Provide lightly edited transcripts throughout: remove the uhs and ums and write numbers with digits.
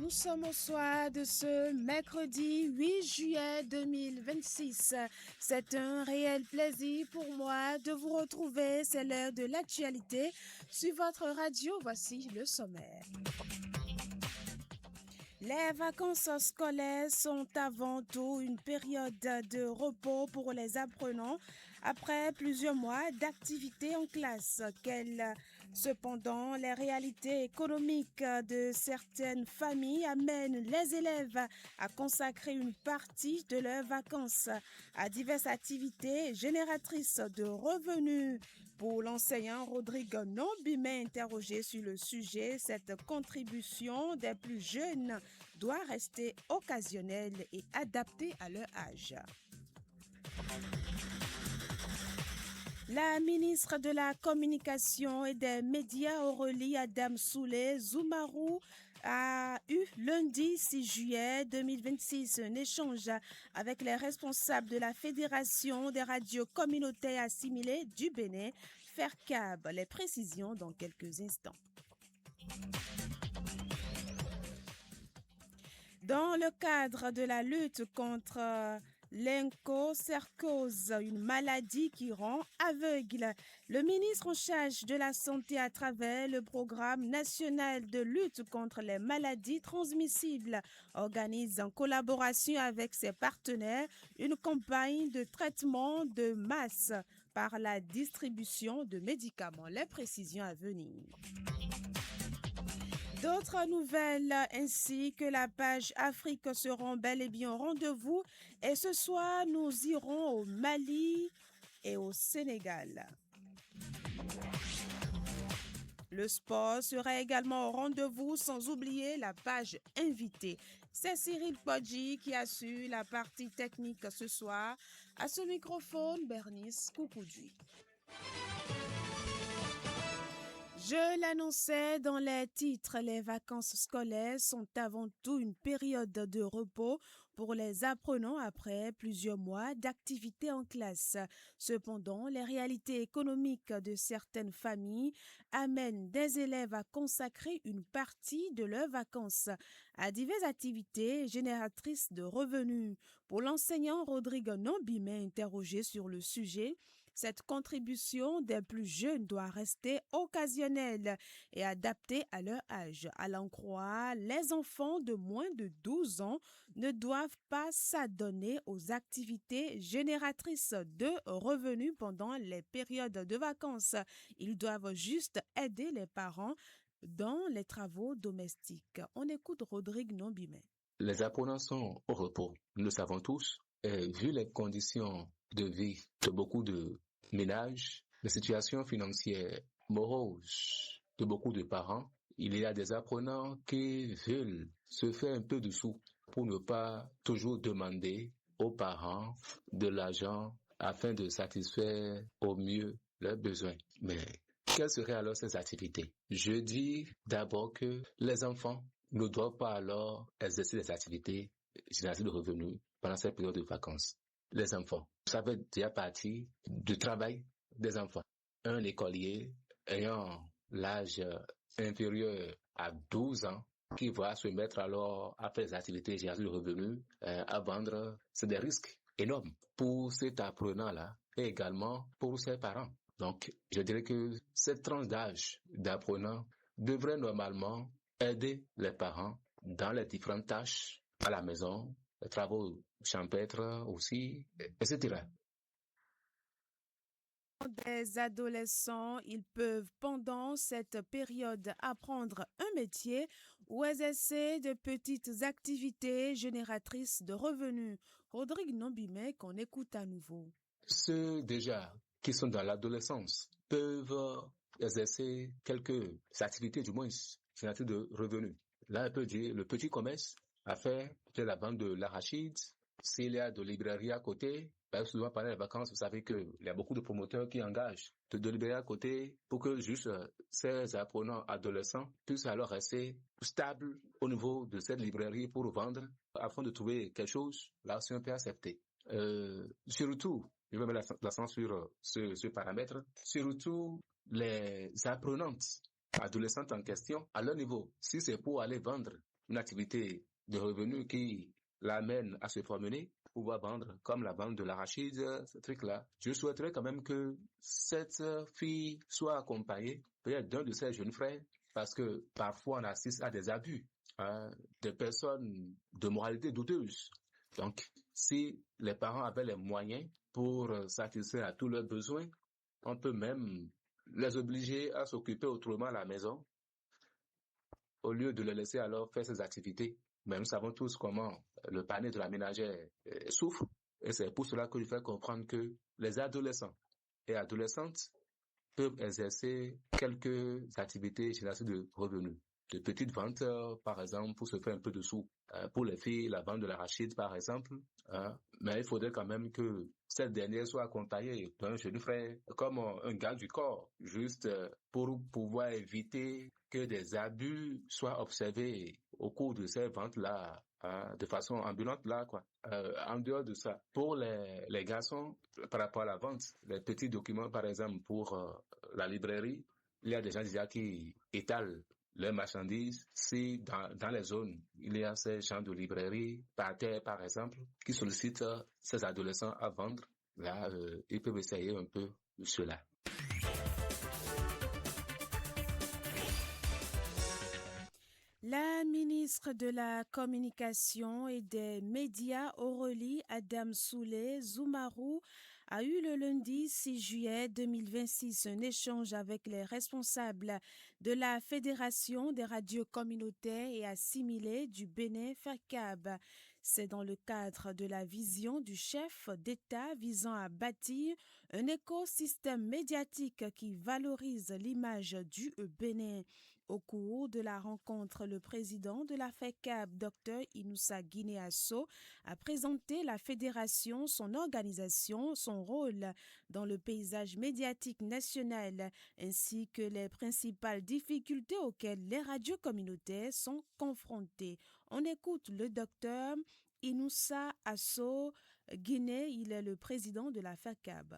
Nous sommes au soir de ce mercredi 8 juillet 2026. C'est un réel plaisir pour moi de vous retrouver. C'est l'heure de l'actualité. Sur votre radio, voici le sommaire. Les vacances scolaires sont avant tout une période de repos pour les apprenants après plusieurs mois d'activité en classe. Cependant, les réalités économiques de certaines familles amènent les élèves à consacrer une partie de leurs vacances à diverses activités génératrices de revenus. Pour l'enseignant Rodrigue Nombimé, interrogé sur le sujet, cette contribution des plus jeunes doit rester occasionnelle et adaptée à leur âge. La ministre de la Communication et des Médias Aurélie Adam Soulé Zoumarou a eu lundi 6 juillet 2026 un échange avec les responsables de la Fédération des radios communautaires assimilées du Bénin, FERCAB. Les précisions dans quelques instants. Dans le cadre de la lutte contre l'onchocercose, une maladie qui rend aveugle, le ministre en charge de la Santé, à travers le programme national de lutte contre les maladies transmissibles, organise en collaboration avec ses partenaires une campagne de traitement de masse par la distribution de médicaments. Les précisions à venir. D'autres nouvelles ainsi que la page Afrique seront bel et bien au rendez-vous et ce soir nous irons au Mali et au Sénégal. Le sport sera également au rendez-vous sans oublier la page invitée. C'est Cyril Podji qui assure la partie technique ce soir. À ce microphone, Bernice Koukoudji. Je l'annonçais dans les titres, les vacances scolaires sont avant tout une période de repos pour les apprenants après plusieurs mois d'activité en classe. Cependant, les réalités économiques de certaines familles amènent des élèves à consacrer une partie de leurs vacances à diverses activités génératrices de revenus. Pour l'enseignant Rodrigue Nombimé, interrogé sur le sujet, cette contribution des plus jeunes doit rester occasionnelle et adaptée à leur âge. À l'en croire, les enfants de moins de 12 ans ne doivent pas s'adonner aux activités génératrices de revenus pendant les périodes de vacances. Ils doivent juste aider les parents dans les travaux domestiques. On écoute Rodrigue Nombimé. Les apprenants sont au repos, nous le savons tous, et vu les conditions de vie de beaucoup de ménages, les situations financières moroses de beaucoup de parents, il y a des apprenants qui veulent se faire un peu de sous pour ne pas toujours demander aux parents de l'argent afin de satisfaire au mieux leurs besoins. Mais quelles seraient alors ces activités? Je dis d'abord que les enfants ne doivent pas alors exercer des activités génératrices de revenus pendant cette période de vacances. Les enfants, ça fait déjà partie du travail des enfants. Un écolier ayant l'âge inférieur à 12 ans qui va se mettre alors à faire des activités génératrices de revenus, à vendre, c'est des risques énormes pour cet apprenant-là et également pour ses parents. Donc, je dirais que cette tranche d'âge d'apprenant devrait normalement aider les parents dans les différentes tâches à la maison, les travaux champêtres aussi, etc. Des adolescents, ils peuvent pendant cette période apprendre un métier ou exercer de petites activités génératrices de revenus. Rodrigue Nombimé, qu'on écoute à nouveau. Ceux déjà qui sont dans l'adolescence peuvent exercer quelques activités du moins génératrices de revenus. Là, on peut dire le petit commerce à faire, peut-être la vente de l'arachide. S'il y a de librairie à côté, souvent pendant les vacances, vous savez qu'il y a beaucoup de promoteurs qui engagent de librairie à côté pour que juste ces apprenants adolescents puissent alors rester stables au niveau de cette librairie pour vendre afin de trouver quelque chose. Là aussi, on peut accepter. Surtout, je vais mettre l'accent sur ce paramètre, surtout les apprenantes adolescentes en question, à leur niveau, si c'est pour aller vendre une activité de revenus qui l'amène à se promener, pouvoir vendre, comme la vente de l'arachide, ce truc-là. Je souhaiterais quand même que cette fille soit accompagnée, peut-être d'un de ses jeunes frères, parce que parfois on assiste à des abus, hein, des personnes de moralité douteuse. Donc, si les parents avaient les moyens pour satisfaire à tous leurs besoins, on peut même les obliger à s'occuper autrement à la maison, au lieu de les laisser alors faire ces activités. Mais nous savons tous comment le panier de la ménagère souffre. Et c'est pour cela que je fais comprendre que les adolescents et adolescentes peuvent exercer quelques activités génératrices de revenus. De petites ventes, par exemple, pour se faire un peu de sous. Pour les filles, la vente de l'arachide, par exemple. Mais il faudrait quand même que cette dernière soit accompagnée d'un jeune frère, comme un garde du corps, juste pour pouvoir éviter que des abus soient observés au cours de ces ventes-là, de façon ambulante là, quoi. En dehors de ça, pour les garçons, par rapport à la vente, les petits documents, par exemple, pour la librairie, il y a des gens déjà qui étalent leurs marchandises. Si dans les zones, il y a ces gens de librairie, par terre, par exemple, qui sollicitent ces adolescents à vendre, là, ils peuvent essayer un peu de cela. La ministre de la Communication et des Médias, Aurélie Adamsoulé Zoumarou, a eu le lundi 6 juillet 2026 un échange avec les responsables de la Fédération des radios communautaires et assimilées du Bénin, FACAB. C'est dans le cadre de la vision du chef d'État visant à bâtir un écosystème médiatique qui valorise l'image du Bénin. Au cours de la rencontre, le président de la FECAB, Dr Inoussa Guinéasso, a présenté la fédération, son organisation, son rôle dans le paysage médiatique national, ainsi que les principales difficultés auxquelles les radios communautaires sont confrontées. On écoute le docteur Inoussa Asso Guinée, il est le président de la FECAB.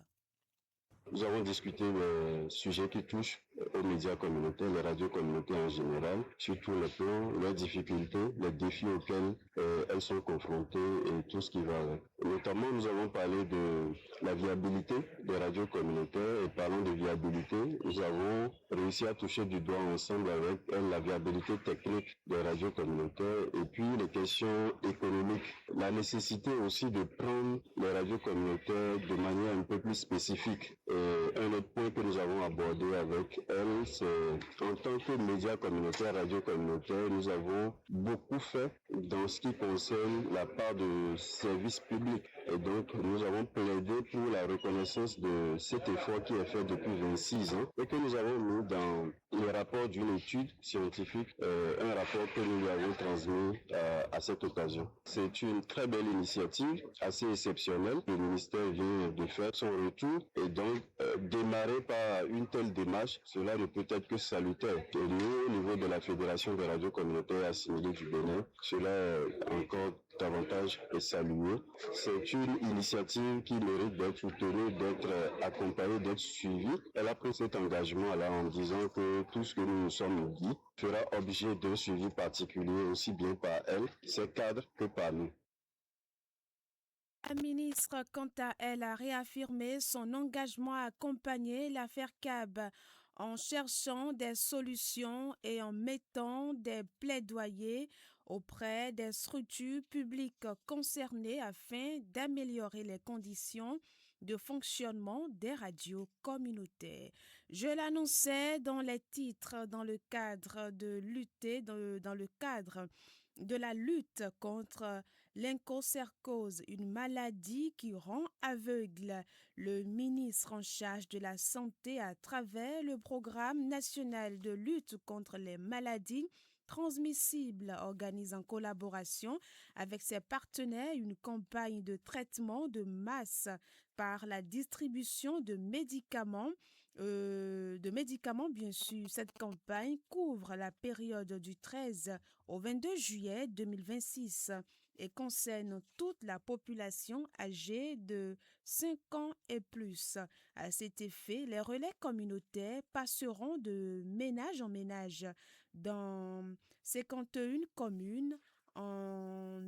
Nous avons discuté des sujets qui touchent aux médias communautaires, les radios communautaires en général, sur tous les plans, leurs difficultés, les défis auxquels elles sont confrontées et tout ce qui va avec. Notamment, nous avons parlé de la viabilité des radios communautaires et parlant de viabilité, nous avons réussi à toucher du doigt ensemble avec elle la viabilité technique des radios communautaires et puis les questions économiques. La nécessité aussi de prendre les radios communautaires de manière un peu plus spécifique. Un autre point que nous avons abordé avec elle, c'est en tant que médias communautaires, radio communautaire, nous avons beaucoup fait dans ce qui concerne la part de services publics. Et donc, nous avons plaidé pour la reconnaissance de cet effort qui est fait depuis 26 ans et que nous avons mis dans le rapport d'une étude scientifique, un rapport que nous lui avons transmis à cette occasion. C'est une très belle initiative, assez exceptionnelle. Le ministère vient de faire son retour et donc démarrer par une telle démarche, cela ne peut être que salutaire. Et nous, au niveau de la Fédération des radios communautaires assimilées du Bénin, cela est encore davantage est salué. C'est une initiative qui mérite d'être soutenue, d'être accompagnée, d'être suivie. Elle a pris cet engagement-là en disant que tout ce que nous nous sommes dit fera objet d'un suivi particulier aussi bien par elle, ses cadres, que par nous. La ministre, quant à elle, a réaffirmé son engagement à accompagner l'affaire CAB en cherchant des solutions et en mettant des plaidoyers auprès des structures publiques concernées afin d'améliorer les conditions de fonctionnement des radios communautaires. Je l'annonçais dans les titres dans le cadre de la lutte contre l'onchocercose, une maladie qui rend aveugle. Le ministre en charge de la Santé, à travers le programme national de lutte contre les maladies transmissibles, organise en collaboration avec ses partenaires une campagne de traitement de masse par la distribution de médicaments. Bien sûr. Cette campagne couvre la période du 13 au 22 juillet 2026 et concerne toute la population âgée de 5 ans et plus. À cet effet, les relais communautaires passeront de ménage en ménage dans 51 communes dans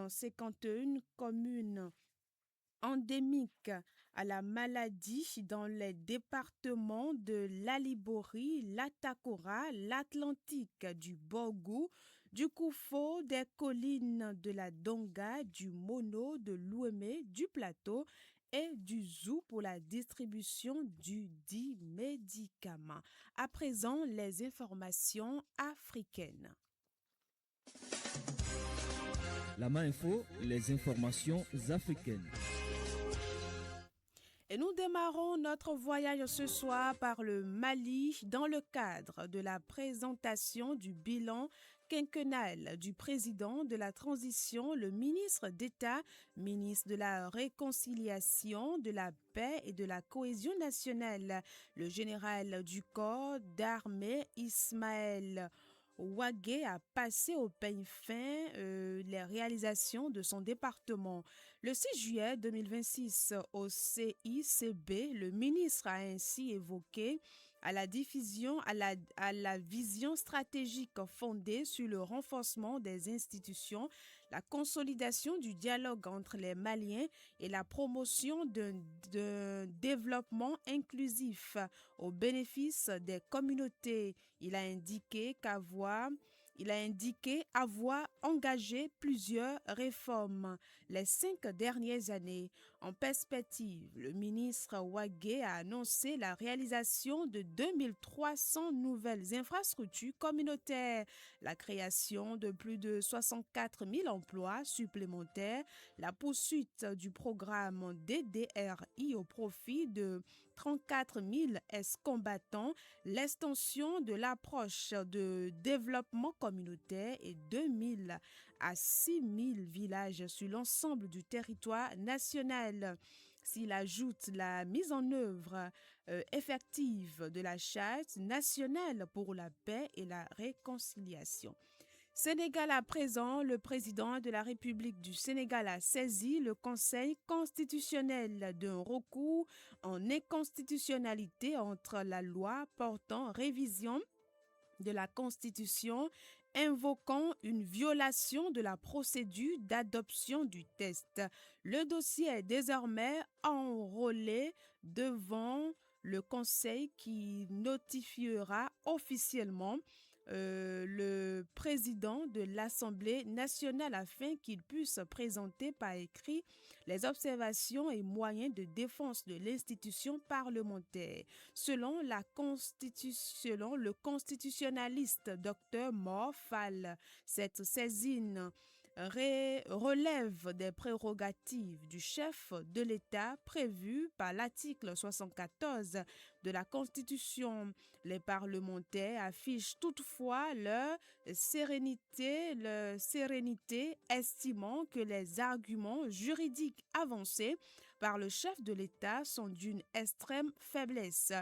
51 communes endémiques à la maladie dans les départements de l'Alibori, l'Atakora, l'Atlantique, du Borgou, du Koufo, des collines de la Donga, du Mono, de l'Ouémé, du Plateau et du Zou pour la distribution du dit médicament. À présent, les informations africaines. La main info, les informations africaines. Et nous démarrons notre voyage ce soir par le Mali dans le cadre de la présentation du bilan quinquennal du président de la transition, le ministre d'État, ministre de la Réconciliation, de la Paix et de la Cohésion nationale, le général du corps d'armée Ismaël Ouagué a passé au peigne fin les réalisations de son département. Le 6 juillet 2026, au CICB, le ministre a ainsi évoqué à la vision stratégique fondée sur le renforcement des institutions, la consolidation du dialogue entre les Maliens et la promotion d'un développement inclusif au bénéfice des communautés. Il a indiqué avoir engagé plusieurs réformes les 5 dernières années. En perspective, le ministre Ouagué a annoncé la réalisation de 2300 nouvelles infrastructures communautaires, la création de plus de 64 000 emplois supplémentaires, la poursuite du programme DDRI au profit de 34 000 ex-combattants, l'extension de l'approche de développement communautaire et 2 000 à 6 000 villages sur l'ensemble du territoire national. S'il ajoute la mise en œuvre effective de la Charte nationale pour la paix et la réconciliation. Sénégal à présent, le président de la République du Sénégal a saisi le Conseil constitutionnel d'un recours en inconstitutionnalité entre la loi portant révision de la Constitution invoquant une violation de la procédure d'adoption du texte. Le dossier est désormais enrôlé devant le Conseil qui notifiera officiellement le président de l'Assemblée nationale afin qu'il puisse présenter par écrit les observations et moyens de défense de l'institution parlementaire. Selon le constitutionnaliste Dr Mor Fall, cette saisine relève des prérogatives du chef de l'État prévues par l'article 74 de la Constitution. Les parlementaires affichent toutefois leur sérénité, estimant que les arguments juridiques avancés par le chef de l'État sont d'une extrême faiblesse.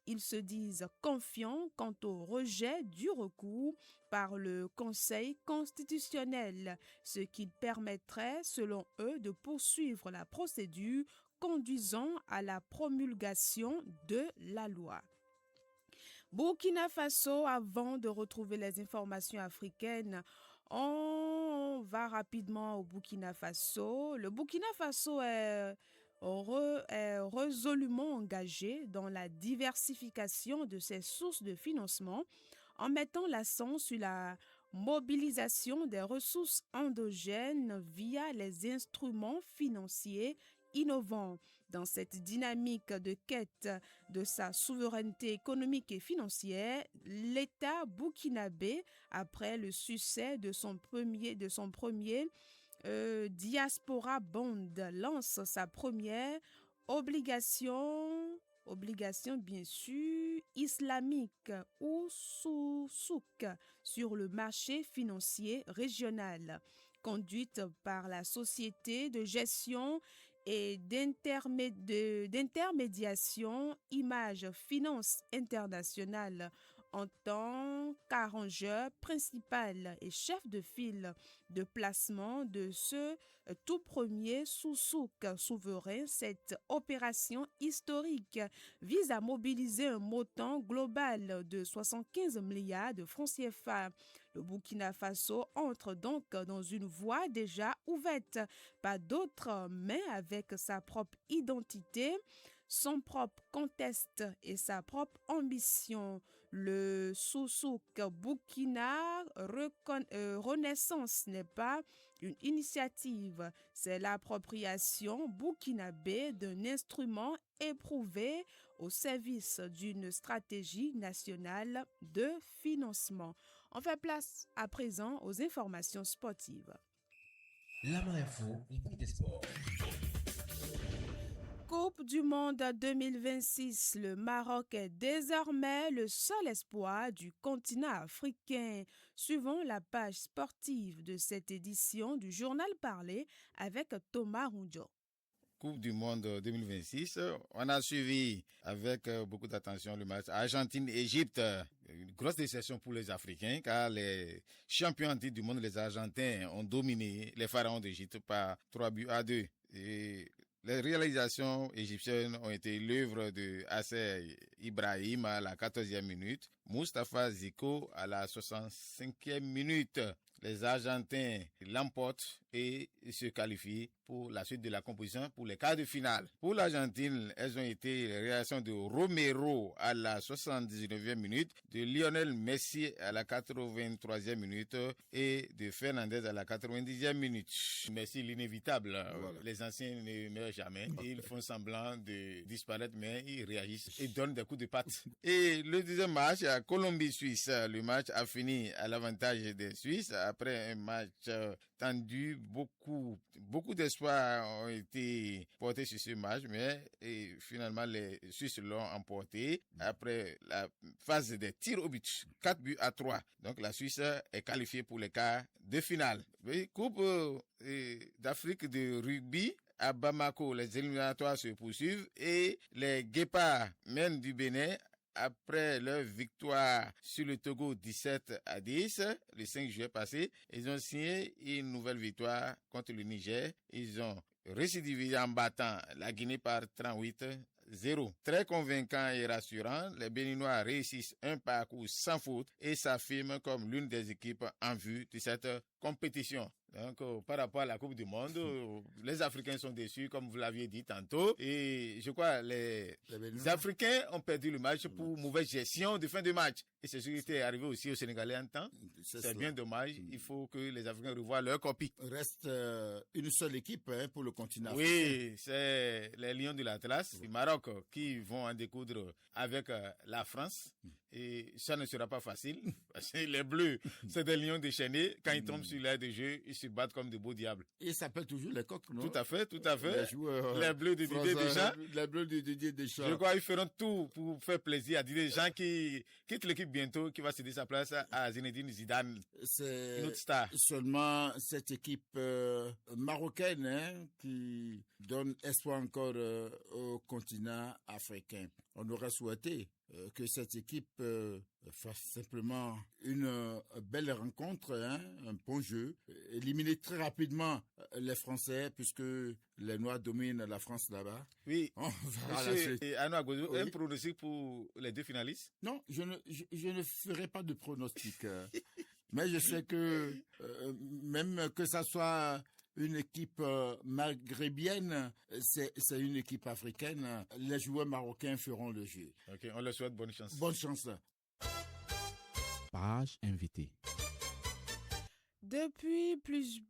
Ils se disent confiants quant au rejet du recours par le Conseil constitutionnel, ce qui permettrait, selon eux, de poursuivre la procédure conduisant à la promulgation de la loi. Burkina Faso, avant de retrouver les informations africaines, on va rapidement au Burkina Faso. Le Burkina Faso est résolument engagé dans la diversification de ses sources de financement en mettant l'accent sur la mobilisation des ressources endogènes via les instruments financiers innovants. Dans cette dynamique de quête de sa souveraineté économique et financière, l'État burkinabé, après le succès de son premier Diaspora Bond, lance sa première obligation bien sûr islamique ou souk sur le marché financier régional, conduite par la société de gestion et d'intermédiation Image Finance Internationale en tant qu'arrangeur principal et chef de file de placement de ce tout premier sous-souk souverain. Cette opération historique vise à mobiliser un montant global de 75 milliards de francs CFA. Le Burkina Faso entre donc dans une voie déjà ouverte, pas d'autre, mais avec sa propre identité, son propre contexte et sa propre ambition. Le Sous-Souk Burkina Renaissance n'est pas une initiative, c'est l'appropriation burkinabé d'un instrument éprouvé au service d'une stratégie nationale de financement. On fait place à présent aux informations sportives. Lama Info, l'équipe des sports. Coupe du monde 2026, le Maroc est désormais le seul espoir du continent africain. Suivons la page sportive de cette édition du Journal Parlé avec Thomas Roudio. Coupe du monde 2026, on a suivi avec beaucoup d'attention le match Argentine-Égypte. Une grosse déception pour les Africains car les champions en titre du monde, les Argentins, ont dominé les pharaons d'Égypte par 3-2. Et les réalisations égyptiennes ont été l'œuvre de Hasser Ibrahim à la 14e minute, Mustapha Ziko à la 65e minute. Les Argentins l'emportent et se qualifient pour la suite de la compétition pour les quarts de finale. Pour l'Argentine, elles ont été les réactions de Romero à la 79e minute, de Lionel Messi à la 83e minute et de Fernandez à la 90e minute. Messi, l'inévitable. Voilà. Les anciens ne meurent jamais. Ils font semblant de disparaître, mais ils réagissent et donnent des coups de patte. Et le deuxième match, à Colombie-Suisse, le match a fini à l'avantage des Suisses. Après un match tendu, beaucoup d'espoirs ont été portés sur ce match, mais finalement les Suisses l'ont emporté après la phase des tirs au but, 4-3. Donc la Suisse est qualifiée pour les quarts de finale. Coupe d'Afrique de rugby. À Bamako, les éliminatoires se poursuivent et les Guépards mènent du Bénin après leur victoire sur le Togo 17-10, le 5 juillet passé. Ils ont signé une nouvelle victoire contre le Niger. Ils ont récidivé en battant la Guinée par 38-0. Très convaincant et rassurant, les Béninois réussissent un parcours sans faute et s'affirment comme l'une des équipes en vue de cette compétition. Donc, par rapport à la Coupe du Monde, les Africains sont déçus, comme vous l'aviez dit tantôt. Et je crois les Africains ont perdu le match pour mauvaise gestion de fin de match. Et c'est ce qui était arrivé aussi au Sénégalais en temps. C'est bien dommage. Il faut que les Africains revoient leur copie. Reste une seule équipe pour le continent africain. Oui, c'est les Lions de l'Atlas du Maroc qui vont en découdre avec la France. Et ça ne sera pas facile. Parce que les Bleus, c'est des lions déchaînés. Quand ils tombent sur l'air de jeu, ils se battent comme de beaux diables. Et ils s'appellent toujours les coqs, non? Tout à fait. Les Bleus de Didier Deschamps. Les Bleus de Didier Deschamps. Je crois qu'ils feront tout pour faire plaisir à Didier Deschamps qui quitte l'équipe bientôt, qui va céder sa place à Zinedine Zidane. C'est une autre star. Seulement cette équipe marocaine qui donne espoir encore au continent africain. On aurait souhaité que cette équipe fasse simplement une belle rencontre, un bon jeu, éliminer très rapidement les Français puisque les Noirs dominent la France là-bas. Oui. On verra Monsieur Arnaud Agozo, un pronostic pour les deux finalistes? Non, je ne ferai pas de pronostic. Mais je sais que même que ça soit une équipe maghrébienne, c'est une équipe africaine. Les joueurs marocains feront le jeu. Ok, on leur souhaite bonne chance. Bonne chance. Page invitée. Depuis plus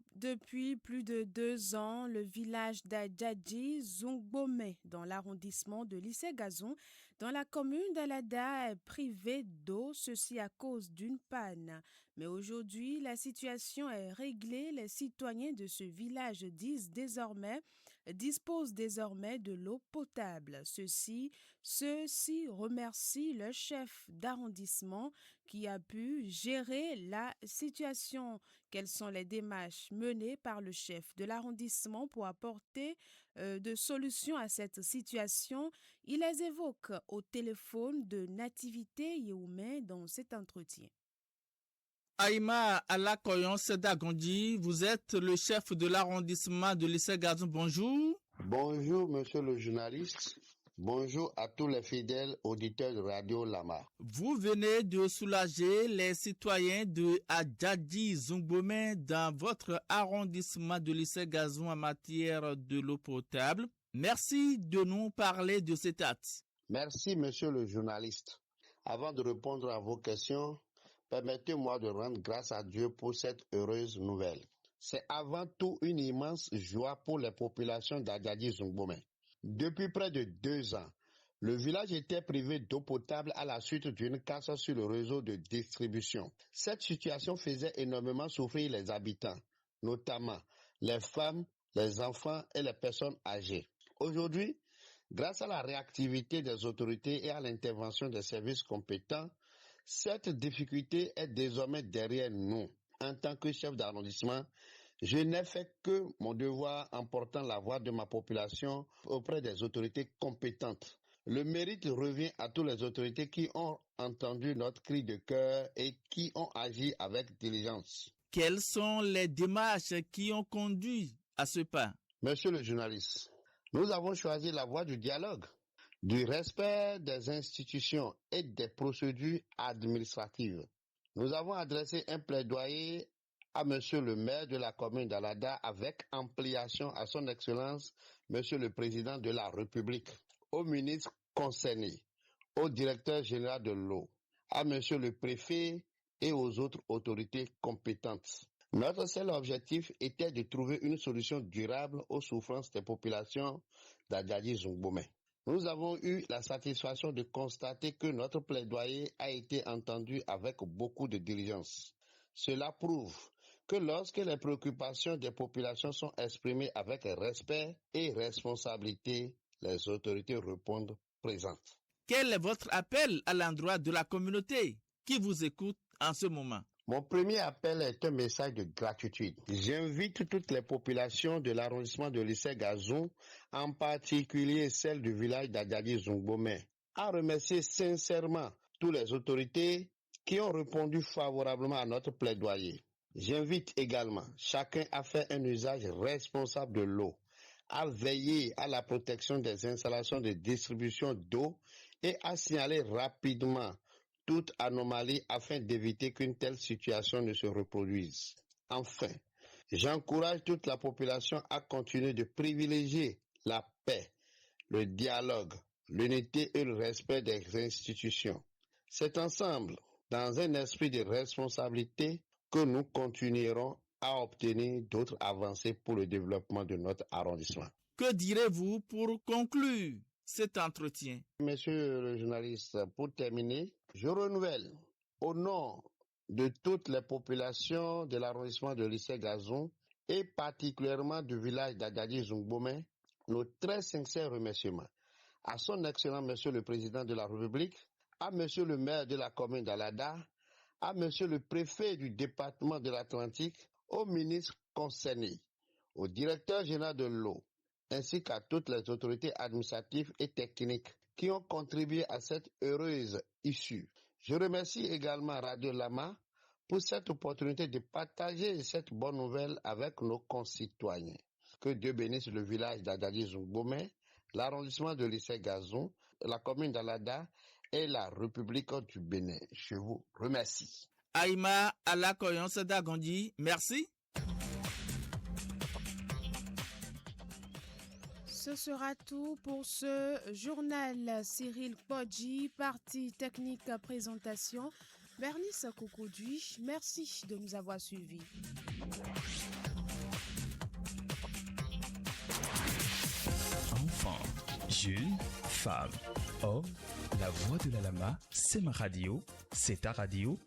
de 2 ans, le village d'Adjadji, Zungbome, dans l'arrondissement de Lissé-Gazon, dans la commune d'Alada, est privé d'eau, ceci à cause d'une panne. Mais aujourd'hui, la situation est réglée. Les citoyens de ce village disposent désormais de l'eau potable. Ceux-ci remercient le chef d'arrondissement qui a pu gérer la situation. Quelles sont les démarches menées par le chef de l'arrondissement pour apporter de solutions à cette situation Il les évoque au téléphone de Nativité Yeoumé dans cet entretien. Aïma Alakoyon Sedagondi, vous êtes le chef de l'arrondissement de Lissé-Gazon. Bonjour. Bonjour, monsieur le journaliste. Bonjour à tous les fidèles auditeurs de Radio Lama. Vous venez de soulager les citoyens de Adjadji Zungbomé dans votre arrondissement de Lissé-Gazon en matière de l'eau potable. Merci de nous parler de cet acte. Merci, monsieur le journaliste. Avant de répondre à vos questions, permettez-moi de rendre grâce à Dieu pour cette heureuse nouvelle. C'est avant tout une immense joie pour les populations d'Adjadji Zungbomé. Depuis près de 2 ans, le village était privé d'eau potable à la suite d'une casse sur le réseau de distribution. Cette situation faisait énormément souffrir les habitants, notamment les femmes, les enfants et les personnes âgées. Aujourd'hui, grâce à la réactivité des autorités et à l'intervention des services compétents, cette difficulté est désormais derrière nous. En tant que chef d'arrondissement, je n'ai fait que mon devoir en portant la voix de ma population auprès des autorités compétentes. Le mérite revient à toutes les autorités qui ont entendu notre cri de cœur et qui ont agi avec diligence. Quelles sont les démarches qui ont conduit à ce pas? Monsieur le journaliste, nous avons choisi la voie du dialogue, du respect des institutions et des procédures administratives. Nous avons adressé un plaidoyer à monsieur le maire de la commune d'Alada avec ampliation à son excellence, monsieur le président de la République, au ministre concerné, au directeur général de l'eau, à monsieur le préfet et aux autres autorités compétentes. Notre seul objectif était de trouver une solution durable aux souffrances des populations d'Adjadji Zungbomé. Nous avons eu la satisfaction de constater que notre plaidoyer a été entendu avec beaucoup de diligence. Cela prouve que lorsque les préoccupations des populations sont exprimées avec respect et responsabilité, les autorités répondent présentes. Quel est votre appel à l'endroit de la communauté qui vous écoute en ce moment? Mon premier appel est un message de gratitude. J'invite toutes les populations de l'arrondissement de Lissé-Gazon, en particulier celles du village d'Adjadji Zungbomé, à remercier sincèrement toutes les autorités qui ont répondu favorablement à notre plaidoyer. J'invite également chacun à faire un usage responsable de l'eau, à veiller à la protection des installations de distribution d'eau et à signaler rapidement toute anomalie afin d'éviter qu'une telle situation ne se reproduise. Enfin, j'encourage toute la population à continuer de privilégier la paix, le dialogue, l'unité et le respect des institutions. C'est ensemble, dans un esprit de responsabilité, que nous continuerons à obtenir d'autres avancées pour le développement de notre arrondissement. Que direz-vous pour conclure cet entretien? Monsieur le journaliste, pour terminer, je renouvelle au nom de toutes les populations de l'arrondissement de Lissé-Gazon et particulièrement du village d'Adjadji Zungbomé nos très sincères remerciements à son excellent Monsieur le Président de la République, à Monsieur le maire de la commune d'Alada, à Monsieur le préfet du département de l'Atlantique, au ministre concerné, au directeur général de l'eau, ainsi qu'à toutes les autorités administratives et techniques qui ont contribué à cette heureuse issue. Je remercie également Radio Lama pour cette opportunité de partager cette bonne nouvelle avec nos concitoyens. Que Dieu bénisse le village d'Adjadji Zungbomé, l'arrondissement de Lissé-Gazon, la commune d'Alada et la République du Bénin. Je vous remercie. Aïma Alakoyon Sedagondi, merci. Ce sera tout pour ce journal. Cyril Podji, partie technique présentation. Bernice Kokodui, merci de nous avoir suivis. Enfants, jeunes, femmes, hommes, la voix de la Lama, c'est ma radio, c'est ta radio.